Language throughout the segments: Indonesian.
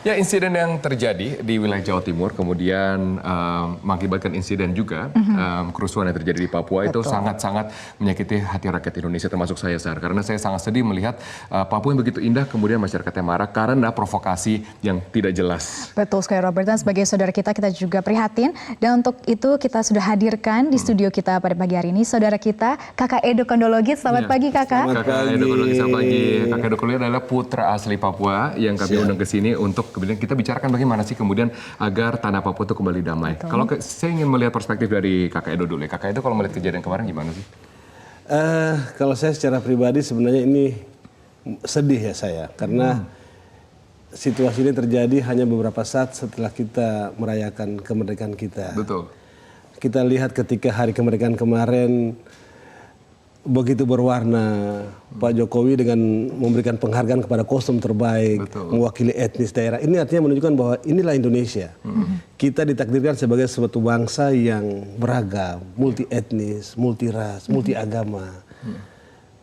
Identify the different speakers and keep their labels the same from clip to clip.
Speaker 1: Ya, insiden yang terjadi di wilayah Jawa Timur kemudian mengakibatkan insiden juga kerusuhan yang terjadi di Papua. Itu sangat-sangat menyakiti hati rakyat Indonesia, termasuk saya, Sar. Karena saya sangat sedih melihat Papua yang begitu indah kemudian masyarakatnya marah karena provokasi yang tidak jelas.
Speaker 2: Betul sekali, Robert. Dan sebagai saudara kita juga prihatin. Dan untuk itu kita sudah hadirkan di studio kita pada pagi hari ini saudara kita Kakak Edo Kondologit. Selamat pagi, Kakak.
Speaker 1: Kakak Edo Kondologit, selamat pagi. Kakak Edo Kondologit adalah putra asli Papua yang kami undang ke sini untuk kemudian kita bicarakan bagaimana sih kemudian agar tanah Papua itu kembali damai. Kalau saya ingin melihat perspektif dari Kakak Edo dulu ya. Kakak Edo kalau melihat kejadian kemarin gimana sih?
Speaker 3: Kalau saya secara pribadi sebenarnya ini sedih ya saya. Karena situasi ini terjadi hanya beberapa saat setelah kita merayakan kemerdekaan kita.
Speaker 1: Betul.
Speaker 3: Kita lihat ketika hari kemerdekaan kemarin begitu berwarna, Pak Jokowi dengan memberikan penghargaan kepada kostum terbaik, mewakili etnis daerah. Ini artinya menunjukkan bahwa inilah Indonesia. Kita ditakdirkan sebagai suatu bangsa yang beragam, multi etnis, multi ras, multi agama.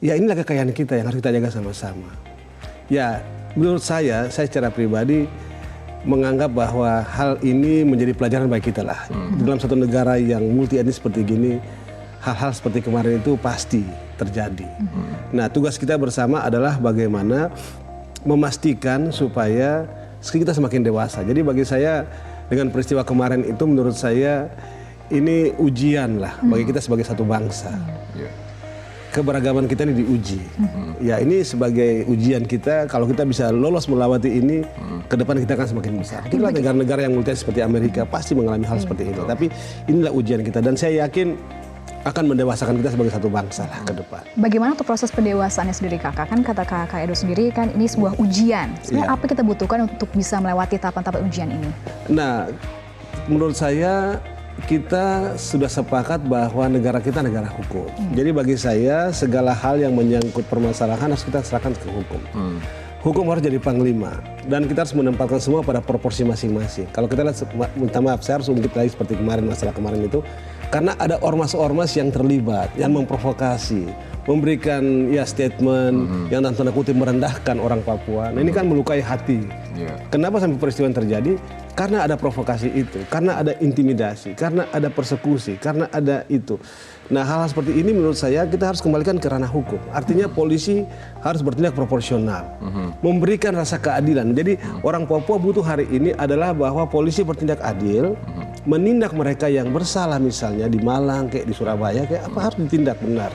Speaker 3: Ya inilah kekayaan kita yang harus kita jaga sama-sama. Ya menurut saya secara pribadi menganggap bahwa hal ini menjadi pelajaran bagi kita lah. Dalam satu negara yang multi etnis seperti gini, hal-hal seperti kemarin itu pasti terjadi. Nah, tugas kita bersama adalah bagaimana memastikan supaya kita semakin dewasa. Jadi bagi saya dengan peristiwa kemarin itu menurut saya ini ujian lah bagi kita sebagai satu bangsa. Keberagaman kita ini diuji. Ya ini sebagai ujian kita, kalau kita bisa lolos melewati ini, ke depan kita akan semakin besar. Itulah negara-negara yang multi seperti Amerika pasti mengalami hal seperti ini. Tapi inilah ujian kita dan saya yakin akan mendewasakan kita sebagai satu bangsa lah ke depan.
Speaker 2: Bagaimana untuk proses pendewasaannya sendiri, Kakak? Kan kata Kakak Edo sendiri kan ini sebuah ujian. Sebenarnya apa kita butuhkan untuk bisa melewati tahapan-tahapan ujian ini?
Speaker 3: Nah, menurut saya kita sudah sepakat bahwa negara kita negara hukum. Jadi bagi saya segala hal yang menyangkut permasalahan harus kita serahkan ke hukum. Hukum harus jadi panglima dan kita harus menempatkan semua pada proporsi masing-masing. Kalau kita lihat, minta maaf saya harus ungkit lagi seperti kemarin, masalah kemarin itu karena ada ormas-ormas yang terlibat, yang memprovokasi, memberikan ya statement yang dalam tanda kutip merendahkan orang Papua. Nah ini kan melukai hati. Kenapa sampai peristiwa yang terjadi? Karena ada provokasi itu, karena ada intimidasi, karena ada persekusi, karena ada itu. Nah hal-hal seperti ini menurut saya kita harus kembalikan ke ranah hukum. Artinya polisi harus bertindak proporsional, memberikan rasa keadilan. Jadi orang Papua butuh hari ini adalah bahwa polisi bertindak adil, menindak mereka yang bersalah misalnya di Malang, kayak di Surabaya, kayak apa harus ditindak benar.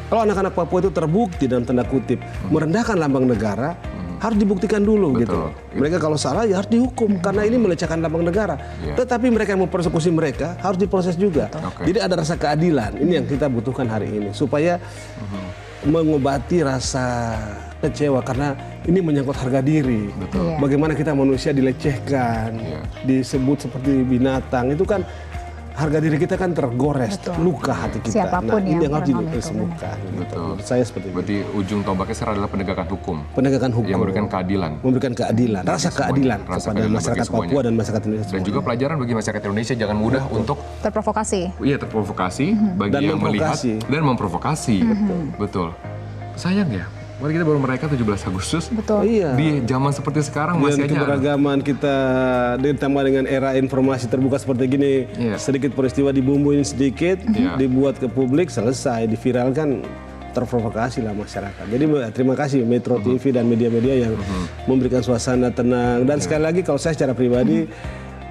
Speaker 3: Kalau anak-anak Papua itu terbukti dalam tanda kutip merendahkan lambang negara, harus dibuktikan dulu gitu. Mereka kalau salah ya harus dihukum karena ini melecehkan lambang negara. Tetapi mereka yang mempersekusi mereka harus diproses juga. Jadi ada rasa keadilan ini yang kita butuhkan hari ini supaya mengobati rasa kecewa karena ini menyangkut harga diri. Bagaimana kita manusia dilecehkan, disebut seperti binatang itu kan. Harga diri kita kan tergores, luka hati kita.
Speaker 2: Siapapun
Speaker 3: nah, ini yang harus disembuhkan.
Speaker 1: Betul.
Speaker 3: Saya seperti itu.
Speaker 1: Berarti ujung tombaknya sekarang adalah penegakan hukum.
Speaker 3: Penegakan hukum.
Speaker 1: Yang memberikan keadilan.
Speaker 3: Memberikan keadilan, rasa keadilan kepada masyarakat Papua dan masyarakat Indonesia.
Speaker 1: Dan juga pelajaran bagi masyarakat Indonesia jangan mudah untuk
Speaker 2: terprovokasi.
Speaker 1: Iya, terprovokasi bagi
Speaker 3: dan
Speaker 1: yang melihat dan memprovokasi. Betul. Sayang ya. Mari kita baru merayakan 17 Agustus.
Speaker 2: Betul.
Speaker 1: Di zaman seperti sekarang masih
Speaker 3: aja keberagaman kita ditambah dengan era informasi terbuka seperti gini, sedikit peristiwa dibumbuin sedikit, dibuat ke publik, selesai, diviralkan, terprovokasi lah masyarakat. Jadi terima kasih Metro TV dan media-media yang memberikan suasana tenang. Dan sekali lagi kalau saya secara pribadi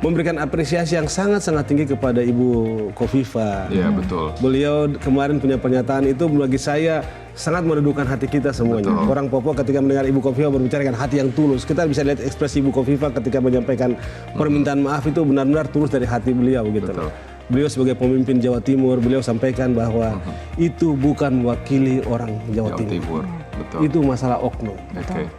Speaker 3: memberikan apresiasi yang sangat-sangat tinggi kepada Ibu Kofifa.
Speaker 1: Iya, betul.
Speaker 3: Beliau kemarin punya pernyataan itu bagi saya sangat meredukan hati kita semuanya. Orang Papua ketika mendengar Ibu Kofifa berbicara dengan hati yang tulus, kita bisa lihat ekspresi Ibu Kofifa ketika menyampaikan permintaan maaf itu benar-benar tulus dari hati beliau gitu. Beliau sebagai pemimpin Jawa Timur, beliau sampaikan bahwa itu bukan mewakili orang Jawa Timur. Itu masalah oknum.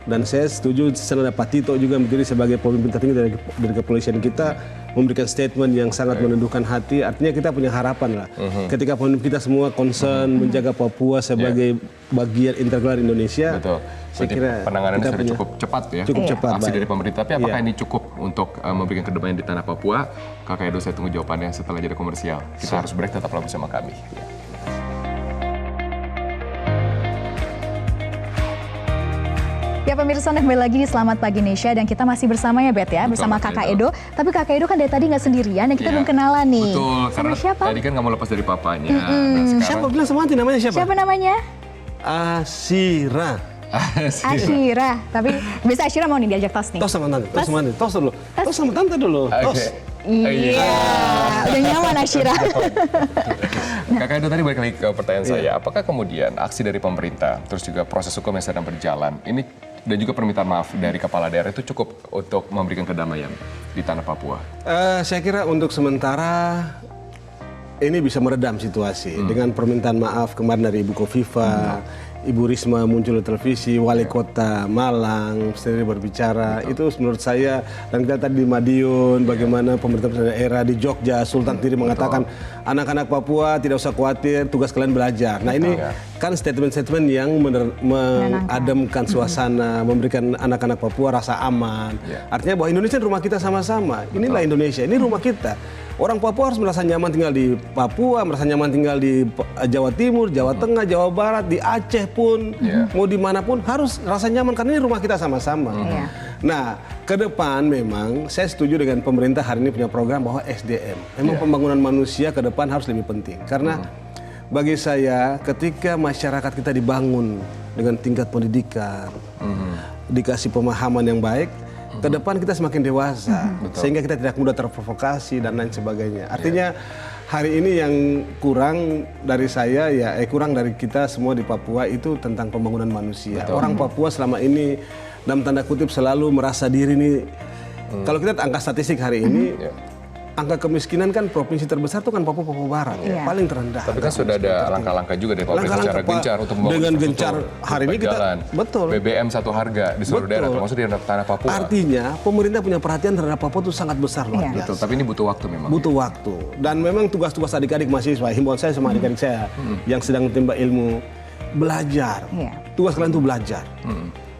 Speaker 3: Dan saya setuju senada Pak Tito juga berdiri sebagai pemimpin tertinggi dari kepolisian kita memberikan statement yang sangat menentukan hati. Artinya kita punya harapan lah. Ketika pemimpin kita semua concern menjaga Papua sebagai bagian integral Indonesia.
Speaker 1: Saya kira penanganannya sudah cukup cepat ya.
Speaker 3: Cukup cepat
Speaker 1: aksi dari pemerintah. Tapi apakah ini cukup untuk memberikan kedamaian di tanah Papua? Kakak Edo, saya tunggu jawabannya setelah jeda komersial. Kita harus break, tetaplah bersama kami.
Speaker 2: Ya pemirsa, kembali lagi di Selamat Pagi Indonesia dan kita masih bersama ya Bet ya, bersama Kakak Edo. Tapi Kakak Edo kan dari tadi nggak sendirian dan kita belum kenalan nih.
Speaker 1: Betul,
Speaker 2: sama
Speaker 1: karena
Speaker 2: siapa?
Speaker 1: tadi kan nggak mau lepas dari papanya. Nah, sekarang
Speaker 3: Siapa bilang sama Anti namanya siapa?
Speaker 2: Siapa namanya?
Speaker 3: Asyira.
Speaker 2: Asyira. Tapi bisa Asyira mau nih diajak tos nih.
Speaker 3: Tos sama tante, tos sama tante, tos dulu. Tos sama tante dulu, tos.
Speaker 2: Iya, udah nyaman Asyira.
Speaker 1: Kakak Edo tadi balik lagi ke pertanyaan saya, apakah kemudian aksi dari pemerintah, terus juga proses hukum yang sedang berjalan, ini dan juga permintaan maaf dari kepala daerah itu cukup untuk memberikan kedamaian di tanah Papua?
Speaker 3: Saya kira untuk sementara ini bisa meredam situasi dengan permintaan maaf kemarin dari Ibu Kofifa, Ibu Risma muncul di televisi, Wali Kota Malang sendiri berbicara. Itu menurut saya, dan kita tadi di Madiun, bagaimana pemerintah daerah di Jogja, Sultan Tiri mengatakan anak-anak Papua tidak usah khawatir, tugas kalian belajar. Nah ini kan statement-statement yang mengademkan suasana, memberikan anak-anak Papua rasa aman. Artinya bahwa Indonesia rumah kita sama-sama. Inilah Indonesia, ini rumah kita. Orang Papua harus merasa nyaman tinggal di Papua, merasa nyaman tinggal di Jawa Timur, Jawa Tengah, Jawa Barat, di Aceh pun, mau dimanapun harus rasa nyaman karena ini rumah kita sama-sama. Nah, ke depan memang saya setuju dengan pemerintah hari ini punya program bahwa SDM, memang pembangunan manusia ke depan harus lebih penting. Karena bagi saya ketika masyarakat kita dibangun dengan tingkat pendidikan, dikasih pemahaman yang baik, ke depan kita semakin dewasa, sehingga kita tidak mudah terprovokasi dan lain sebagainya. Artinya hari ini yang kurang dari saya kurang dari kita semua di Papua itu tentang pembangunan manusia. Orang Papua selama ini dalam tanda kutip selalu merasa diri nih. Kalau kita lihat angka statistik hari ini, angka kemiskinan kan provinsi terbesar itu kan Papua Barat, paling terendah.
Speaker 1: Tapi kan sudah ada langkah-langkah juga dari pemerintah secara gencar untuk membangun
Speaker 3: dengan gencar hari ini kita
Speaker 1: jalan.
Speaker 3: Betul.
Speaker 1: BBM satu harga di seluruh daerah, termasuk di tanah Papua.
Speaker 3: Artinya pemerintah punya perhatian terhadap Papua itu sangat besar luar biasa.
Speaker 1: Betul, tapi ini butuh waktu memang.
Speaker 3: Butuh waktu. Dan memang tugas-tugas adik-adik mahasiswa, himbauan saya sama adik-adik saya yang sedang menimba ilmu, belajar. Tugas kalian itu belajar.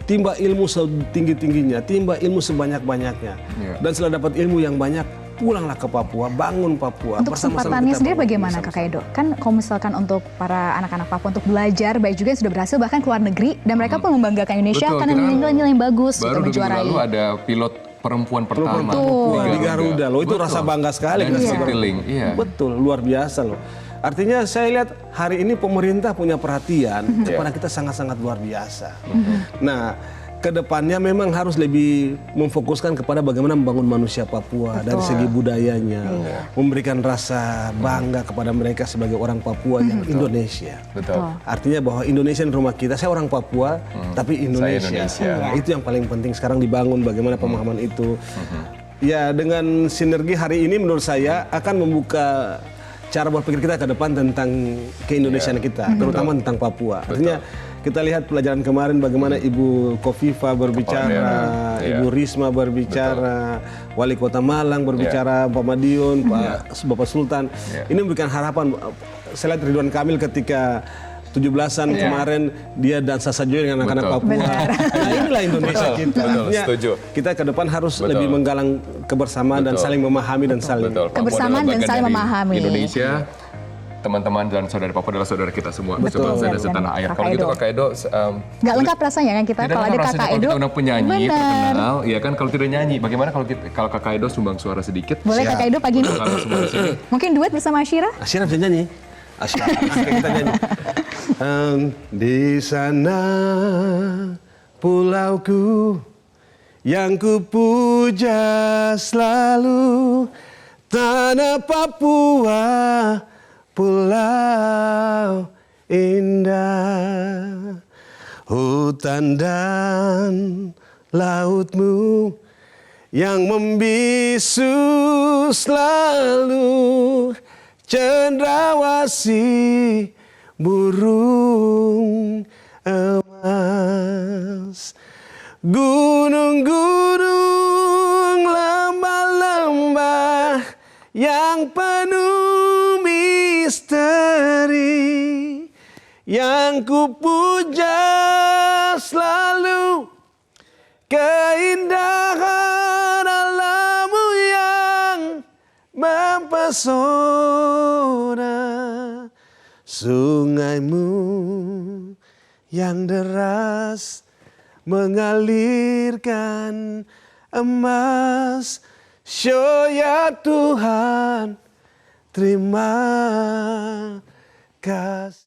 Speaker 3: Timba ilmu setinggi-tingginya, timba ilmu sebanyak-banyaknya. Dan setelah dapat ilmu yang banyak, pulanglah ke Papua, bangun Papua.
Speaker 2: Untuk kesempatannya sendiri bagaimana Kakak Edo? Kan kalau misalkan untuk para anak-anak Papua untuk belajar, baik juga yang sudah berhasil bahkan ke luar negeri, dan mereka pun membanggakan Indonesia karena nilai-nilai yang bagus
Speaker 1: baru
Speaker 2: gitu, menjuarai.
Speaker 1: Baru ada pilot perempuan pertama
Speaker 3: di Garuda loh, itu rasa bangga sekali. Betul, luar biasa loh. Artinya saya lihat hari ini pemerintah punya perhatian kepada kita sangat-sangat luar biasa. Nah, kedepannya memang harus lebih memfokuskan kepada bagaimana membangun manusia Papua dari segi budayanya, memberikan rasa bangga kepada mereka sebagai orang Papua yang Indonesia. Artinya bahwa Indonesia rumah kita, saya orang Papua, tapi Indonesia. Itu yang paling penting sekarang dibangun bagaimana pemahaman itu. Ya dengan sinergi hari ini menurut saya akan membuka cara berpikir kita ke depan tentang keindonesiaan kita, terutama tentang Papua. Artinya kita lihat pelajaran kemarin bagaimana Ibu Kofifa berbicara, Ibu Risma berbicara, Wali Kota Malang berbicara, Pak Madiun, Bapak Sultan. Ini memberikan harapan. Saya lihat Ridwan Kamil ketika 17-an kemarin dia dansa saja dengan anak-anak Papua. Nah inilah Indonesia kita. Artinya kita ke depan harus lebih menggalang kebersamaan dan saling memahami dan saling
Speaker 2: kebersamaan dan saling memahami.
Speaker 1: Indonesia, teman-teman dan saudara Papua adalah saudara kita semua, sebangsa dan setanah air. Kalau gitu Kakak Edo
Speaker 2: nggak lengkap rasanya kan kita kalau ada Kakak Edo.
Speaker 1: Kita undang penyanyi terkenal, ya kan kalau tidak nyanyi, bagaimana kalau Kakak Edo sumbang suara sedikit?
Speaker 2: Boleh Kakak Edo pagi ini. Mungkin duet bersama Asyira?
Speaker 3: Asyira bisa nyanyi. Asyira, kita nyanyi. Di sana pulauku yang ku puja selalu, tanah Papua, pulau indah, hutan dan lautmu yang membisu selalu, cendrawasih burung emas, gunung-gunung, lembah-lembah yang penuh misteri, yang ku puja selalu, keindahan alammu yang mempesona, sungaimu yang deras mengalirkan emas. Show ya Tuhan, terima kasih.